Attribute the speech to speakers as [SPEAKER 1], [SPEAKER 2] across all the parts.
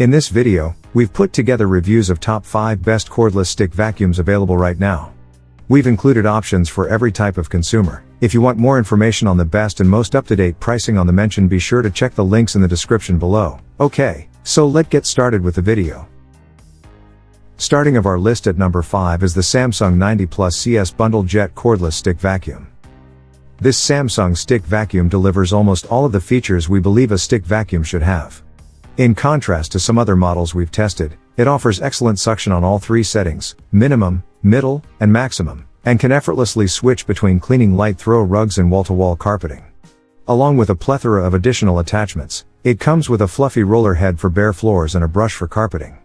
[SPEAKER 1] In this video, we've put together reviews of top 5 best cordless stick vacuums available right now. We've included options for every type of consumer. If you want more information on the best and most up-to-date pricing on the mention, be sure to check the links in the description below. Okay, so let's get started with the video. Starting of our list at number 5 is the Samsung 90 Plus CS Bundle Jet Cordless Stick Vacuum. This Samsung stick vacuum delivers almost all of the features we believe a stick vacuum should have. In contrast to some other models we've tested, it offers excellent suction on all 3 settings, minimum, middle, and maximum, and can effortlessly switch between cleaning light throw rugs and wall-to-wall carpeting. Along with a plethora of additional attachments, it comes with a fluffy roller head for bare floors and a brush for carpeting.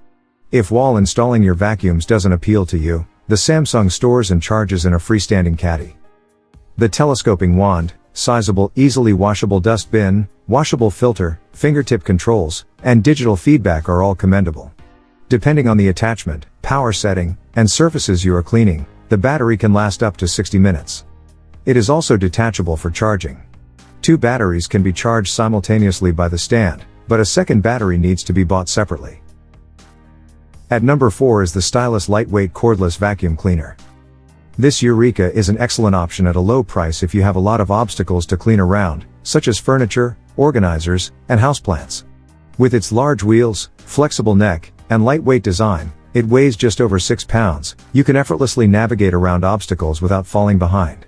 [SPEAKER 1] If wall installing your vacuums doesn't appeal to you, the Samsung stores and charges in a freestanding caddy. The telescoping wand, sizable, easily washable dust bin, washable filter, fingertip controls, and digital feedback are all commendable. Depending on the attachment, power setting, and surfaces you are cleaning, the battery can last up to 60 minutes. It is also detachable for charging. 2 batteries can be charged simultaneously by the stand, but a second battery needs to be bought separately. At number 4 is the Stylus Lightweight Cordless Vacuum Cleaner. This Eureka is an excellent option at a low price if you have a lot of obstacles to clean around, such as furniture, organizers, and houseplants. With its large wheels, flexible neck, and lightweight design, it weighs just over 6 pounds, you can effortlessly navigate around obstacles without falling behind.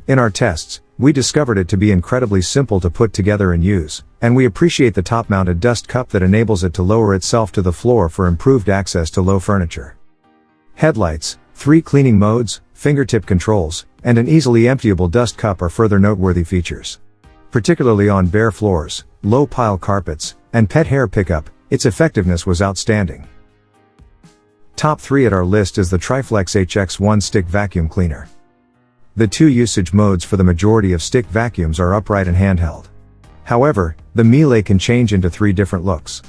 [SPEAKER 1] In our tests, we discovered it to be incredibly simple to put together and use, and we appreciate the top-mounted dust cup that enables it to lower itself to the floor for improved access to low furniture. Headlights, 3 cleaning modes, fingertip controls, and an easily emptyable dust cup are further noteworthy features. Particularly on bare floors, low-pile carpets, and pet hair pickup, its effectiveness was outstanding. Top 3 at our list is the Triflex HX1 Stick Vacuum Cleaner. The 2 usage modes for the majority of stick vacuums are upright and handheld. However, the melee can change into 3 different looks.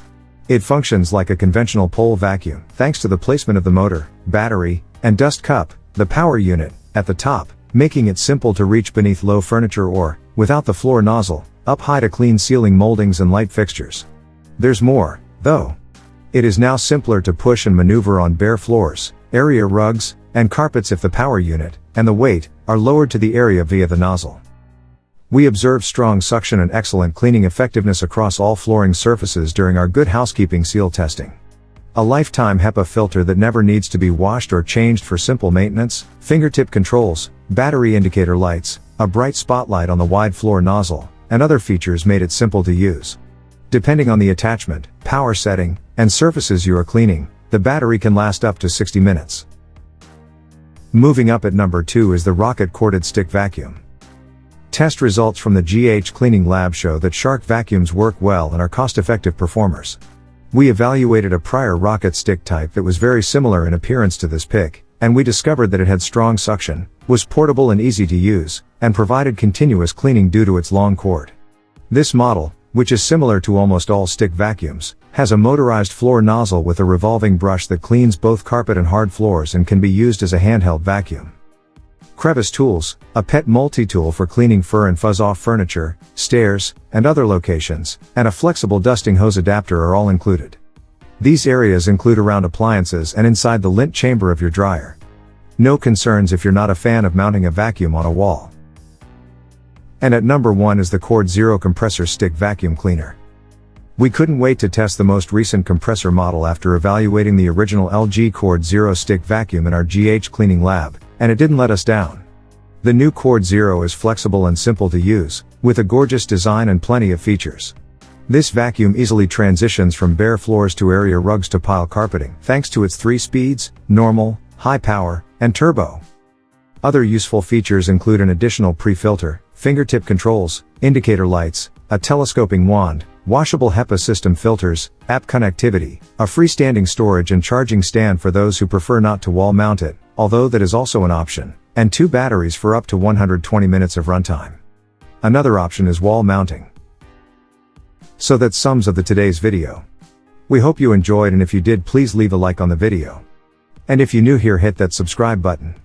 [SPEAKER 1] It functions like a conventional pole vacuum, thanks to the placement of the motor, battery, and dust cup, the power unit, at the top, making it simple to reach beneath low furniture or, without the floor nozzle, up high to clean ceiling moldings and light fixtures. There's more, though. It is now simpler to push and maneuver on bare floors, area rugs, and carpets if the power unit, and the weight, are lowered to the area via the nozzle. We observed strong suction and excellent cleaning effectiveness across all flooring surfaces during our Good Housekeeping seal testing. A lifetime HEPA filter that never needs to be washed or changed for simple maintenance, fingertip controls, battery indicator lights, a bright spotlight on the wide floor nozzle, and other features made it simple to use. Depending on the attachment, power setting, and surfaces you are cleaning, the battery can last up to 60 minutes. Moving up at number 2 is the Rocket Corded Stick Vacuum. Test results from the GH Cleaning Lab show that Shark vacuums work well and are cost-effective performers. We evaluated a prior rocket stick type that was very similar in appearance to this pick, and we discovered that it had strong suction, was portable and easy to use, and provided continuous cleaning due to its long cord. This model, which is similar to almost all stick vacuums, has a motorized floor nozzle with a revolving brush that cleans both carpet and hard floors and can be used as a handheld vacuum. Crevice tools, a pet multi-tool for cleaning fur and fuzz-off furniture, stairs, and other locations, and a flexible dusting hose adapter are all included. These areas include around appliances and inside the lint chamber of your dryer. No concerns if you're not a fan of mounting a vacuum on a wall. And at number 1 is the CordZero Kompressor Stick Vacuum Cleaner. We couldn't wait to test the most recent compressor model after evaluating the original LG CordZero Stick Vacuum in our GH Cleaning Lab, and it didn't let us down. The new CordZero is flexible and simple to use, with a gorgeous design and plenty of features. This vacuum easily transitions from bare floors to area rugs to pile carpeting, thanks to its 3 speeds, normal, high power, and turbo. Other useful features include an additional pre-filter, fingertip controls, indicator lights, a telescoping wand, washable HEPA system filters, app connectivity, a freestanding storage and charging stand for those who prefer not to wall mount it, although that is also an option, and 2 batteries for up to 120 minutes of runtime. Another option is wall mounting. So that sums up today's video. We hope you enjoyed, and if you did, please leave a like on the video. And if you're new here, hit that subscribe button.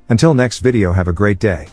[SPEAKER 1] Until next video, have a great day.